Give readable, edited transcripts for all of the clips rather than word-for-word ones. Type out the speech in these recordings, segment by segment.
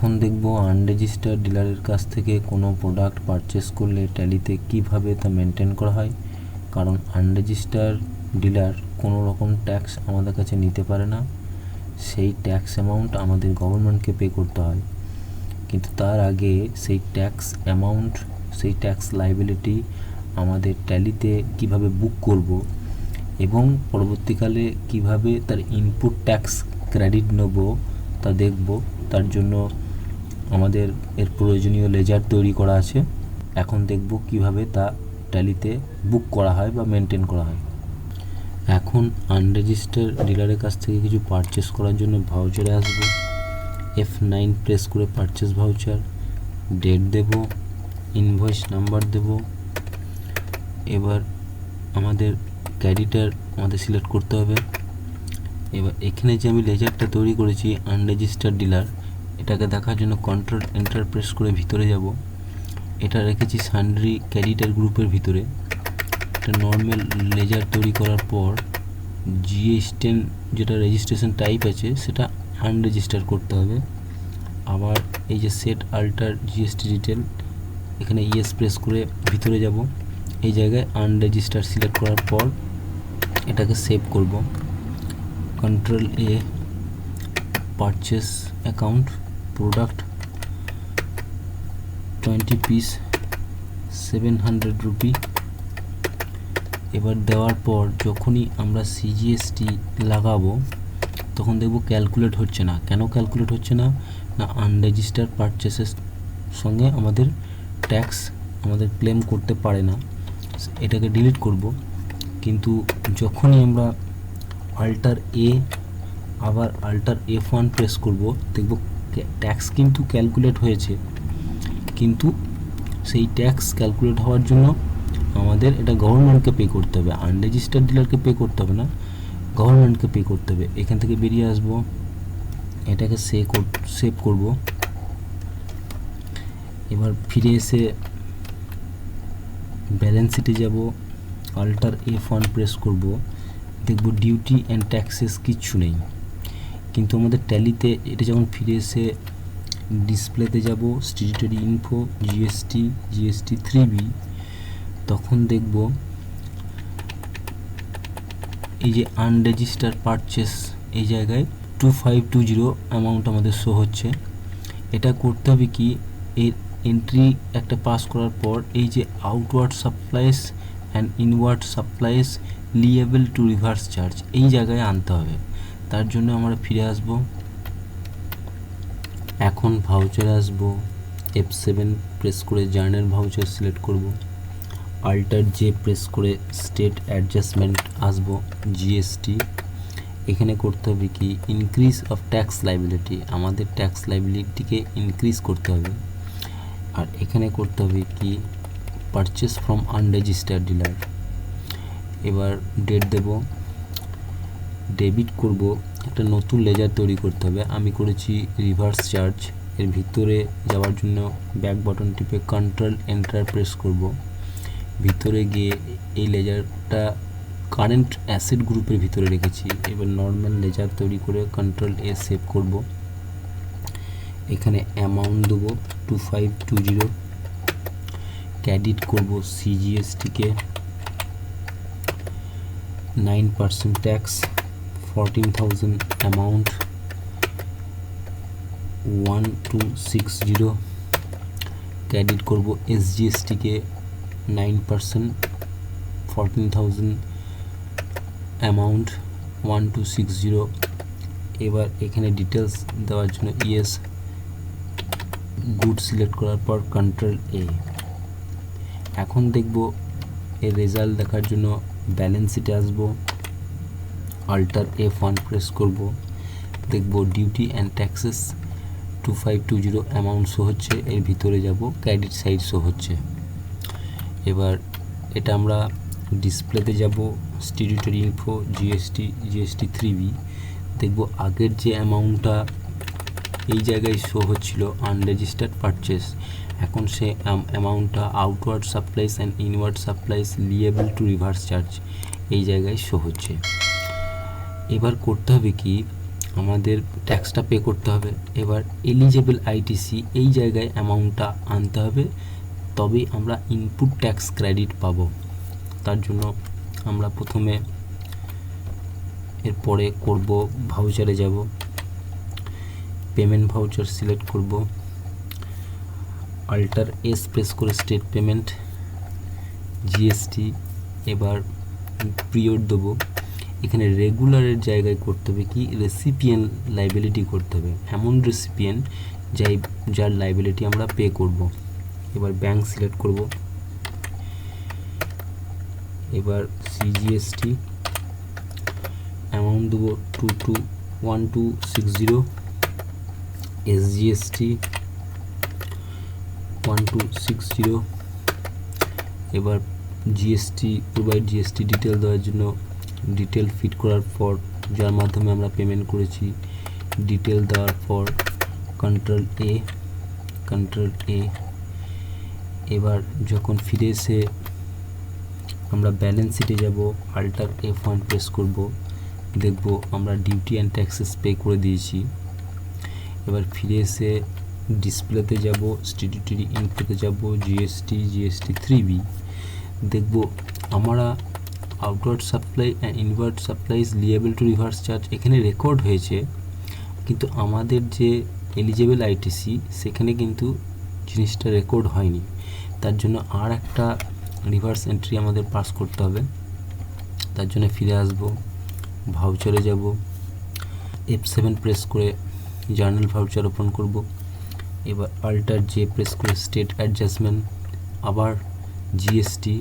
এখন দেখব আনরেজিস্টার্ড ডিলারের কাছ থেকে কোনো প্রোডাক্ট পারচেস করলে ট্যালিতে কিভাবে তা মেনটেন করা হয়। কারণ আনরেজিস্টার্ড ডিলার কোনো রকম ট্যাক্স আমাদের কাছে নিতে পারে না, সেই ট্যাক্স অ্যামাউন্ট আমাদের গভর্নমেন্টকে পে করতে হয়। কিন্তু তার আগে সেই ট্যাক্স অ্যামাউন্ট, সেই ট্যাক্স লাইবিলিটি আমাদের ট্যালিতে কিভাবে বুক করব এবং পরবর্তীকালে কিভাবে তার ইনপুট ট্যাক্স ক্রেডিট নেব তা দেখব। তার জন্য আমাদের এর প্রয়োজনীয় লেজার তৈরি করা আছে। এখন দেখব কিভাবে তা ট্যালিতে বুক করা হয় বা মেনটেন করা হয়। এখন আনরেজিস্টার্ড ডিলারের কাছ থেকে কিছু পারচেস করার জন্য ভাউচারে আসব। F9 প্রেস করে পারচেস ভাউচার, ডেট দেব, ইনভয়েস নাম্বার দেব। এবার আমাদের ক্রেডিটার আমাদের সিলেক্ট করতে হবে। এবার এখানে যে আমি লেজারটা তৈরি করেছি আনরেজিস্টার্ড ডিলার, এটাকে দেখার জন্য কন্ট্রোল এন্টার প্রেস করে ভিতরে যাব। এটা রেখেছি সান্ড্রি ক্রেডিটার গ্রুপের ভিতরে। একটা নর্মাল লেজার তৈরি করার পর GS10 যেটা রেজিস্ট্রেশন টাইপ আছে সেটা আনরেজিস্টার করতে হবে। আবার এই যে সেট আল্টার GST ডিটেল, এখানে ইয়েস প্রেস করে ভিতরে যাব। এই জায়গায় আনরেজিস্টার সিলেক্ট করার পর এটাকে সেভ করব। Control A, purchase account, product 20 piece 700 rupee. এবার দেওয়ার পর যখনই আমরা CGST লাগাবো তখন দেখব ক্যালকুলেট হচ্ছে না। কেন ক্যালকুলেট হচ্ছে না? না আনরেজিস্টার পারচেসের সঙ্গে আমাদের ট্যাক্স আমাদের ক্লেম করতে পারে না। এটাকে ডিলিট করব। কিন্তু যখনই আমরা আল্টার A আবার আল্টার F1 প্রেস করব দেখব ট্যাক্স কিন্তু ক্যালকুলেট হয়েছে, কিন্তু সেই ট্যাক্স ক্যালকুলেট হওয়ার জন্য আমাদের এটা গভর্নমেন্টকে পে করতে হবে, আনরেজিস্টার্ড ডিলারকে পে করতে হবে না, গভর্নমেন্টকে পে করতে হবে। এখান থেকে বেরিয়ে আসব, এটাকে সেভ করব। এবার ফিরে এসে ব্যালেন্স শিটে যাব, আল্টার F1 প্রেস করব, দেখব ডিউটি অ্যান্ড ট্যাক্সেস কিচ্ছু নেই। কিন্তু আমাদের ট্যালিতে এটা যখন ফিরে এসে ডিসপ্লেতে যাব, স্ট্যাটিউটরি ইনফো, GST 3B, তখন দেখব এই যে আনরেজিস্টার্ড পারচেস এই জায়গায় 2520 অ্যামাউন্ট আমাদের শো হচ্ছে। এটা করতে হবে কি, এর এন্ট্রি একটা পাস করার পর এই যে outward supplies and inward supplies liable to reverse charge এই জায়গায় আনতে হবে। তার জন্য আমরা ফিরে আসব। এখন ভাউচারে আসব, F7 প্রেস করে জার্নাল ভাউচার সিলেক্ট করব, আল্টার J প্রেস করে স্টেট অ্যাডজাস্টমেন্ট আসব, GST। এখানে করতে হবে কি, ইনক্রিজ অফ ট্যাক্স লাইবিলিটি, আমাদের ট্যাক্স লাইবিলিটিকে ইনক্রিজ করতে হবে। আর এখানে করতে হবে কি, পারচেস ফ্রম আনরেজিস্টার্ড ডিলার। এবার ডেট দেব, ডেবিট করব, একটা নতুন লেজার তৈরি করতে হবে। আমি করেছি রিভার্স চার্জ। এর ভিতরে যাওয়ার জন্য ব্যাক বাটন টিপে কন্ট্রোল এন্টার প্রেস করব। ভিতরে গিয়ে এই লেজারটা কারেন্ট অ্যাসেট গ্রুপের ভিতরে রেখেছি। এবার নর্মাল লেজার তৈরি করে কন্ট্রোল A সেভ করব। এখানে অ্যামাউন্ট দেবো 2520, ক্রেডিট করব CGST-কে 9% ট্যাক্স 14,000 অ্যামাউন্ট 1260, ক্রেডিট করব SGST-কে 9% 14,000 অ্যামাউন্ট 1260। এবার এখানে ডিটেলস দেওয়ার জন্য ইয়েস, গুড সিলেক্ট করার পর কন্ট্রোল A। এখন দেখব এর রেজাল্ট দেখার জন্য ব্যালেন্স শিটে আসব, আল্টার F1 প্রেস করব, দেখব duty and taxes 2520 amount show হচ্ছে। এর ভিতরে যাব, ক্রেডিট সাইড শো হচ্ছে। এবার এটা আমরা ডিসপ্লেতে যাব, স্ট্যাটিউটরি ইনফো, GST 3B, দেখব আগের যে অ্যামাউন্টটা এই জায়গায় শো হচ্ছিল আনরেজিস্টার্ড পারচেস, এখন সে অ্যামাউন্টটা outward supplies and inward supplies liable to reverse charge এই জায়গায় শো হচ্ছে। এবার করতে হবে কি, আমাদের ট্যাক্সটা পে করতে হবে। এবার এলিজেবল আইটিসি এই জায়গায় অ্যামাউন্টটা আনতে হবে, তবেই আমরা ইনপুট ট্যাক্স ক্রেডিট পাবো। তার জন্য আমরা প্রথমে এরপরে করব ভাউচারে যাব, পেমেন্ট ভাউচার সিলেক্ট করব, আল্টার এস প্রেস করে স্টেট পেমেন্ট, জিএসটি, এবার পিরিয়ড দেবো। এখানে রেগুলারের জায়গায় করতে হবে কি রেসিপিয়েন্ট লাইবিলিটি করতে হবে, এমন রেসিপিয়েন্ট যার লাইবিলিটি আমরা পে করব। এবার ব্যাংক সিলেক্ট করব, এবার সিজিএসটি অ্যামাউন্ট দেবো 1260, এসজিএসটি 1260। এবার জিএসটি প্রোভাইড জিএসটি ডিটেল দেওয়ার জন্য ডিটেল ফিট করার পর যার মাধ্যমে আমরা পেমেন্ট করেছি ডিটেল দেওয়ার পর কন্ট্রোল এ। এবার যখন ফিরে এসে আমরা ব্যালেন্স শিটে যাব, আল্টার F1 প্রেস করব, দেখব আমরা ডিউটি অ্যান্ড ট্যাক্সেস পে করে দিয়েছি। এবার ফিরে এসে ডিসপ্লেতে যাব, স্ট্যাটিউটরি ইনফোতে যাব, জিএসটি 3B, দেখব আমরা outward supply and inward supplies liable to reverse charge এখানে রেকর্ড হয়েছে, কিন্তু আমাদের যে এলিজেবল আইটিসি সেখানে কিন্তু জিনিসটা রেকর্ড হয়নি। তার জন্য আর একটা রিভার্স এন্ট্রি আমাদের পাস করতে হবে। তার জন্য ফিরে আসব, ভাউচারে যাব, F7 প্রেস করে জার্নাল ভাউচার ওপেন করব। এবার আল্টার জে প্রেস করে স্টেট অ্যাডজাস্টমেন্ট, আবার জিএসটি।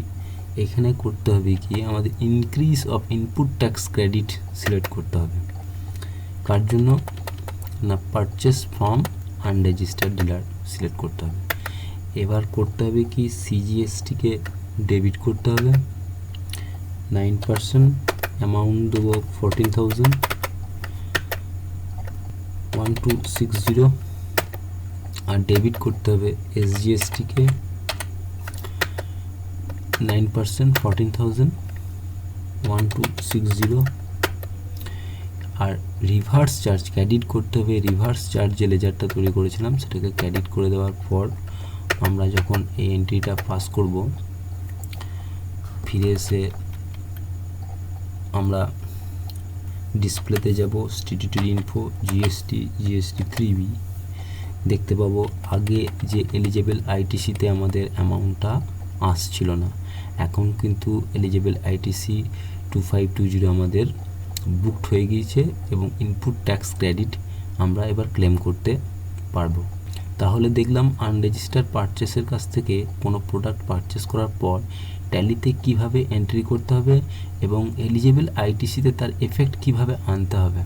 এখানে করতে হবে কি আমাদের increase of input tax credit select করতে হবে। কার জন্য না purchase from unregistered dealer select করতে হবে। এবার করতে হবে কি সিজিএসটিকে ডেবিট করতে হবে 9%, অ্যামাউন্ট দেবো 14,1260। আর ডেবিট করতে হবে এসজিএসটিকে 9%, 14,1260। আর রিভার্স চার্জ ক্রেডিট করতে হবে, রিভার্স চার্জ যে লেজারটা তৈরি করেছিলাম সেটাকে ক্রেডিট করে দেওয়ার পর আমরা যখন এই এন্ট্রিটা পাস করব, ফিরে এসে আমরা ডিসপ্লেতে যাব, স্ট্যাটিউটরি ইনফো, জিএসটি 3B, দেখতে পাবো আগে যে এলিজেবল আইটিসিতে আমাদের অ্যামাউন্টটা আসছিল না, এখন কিন্তু এলিজেবল আইটিসি 2520 আমাদের বুকড হয়ে গিয়েছে এবং ইনপুট ট্যাক্স ক্রেডিট আমরা এবার ক্লেম করতে পারবো। তাহলে দেখলাম আনরেজিস্টার্ড পারচেসের কাছ থেকে কোনো প্রোডাক্ট পারচেস করার পর ট্যালিতে কিভাবে এন্ট্রি করতে হবে এবং এলিজেবল আইটিসিতে তার এফেক্ট কিভাবে আনতে হবে।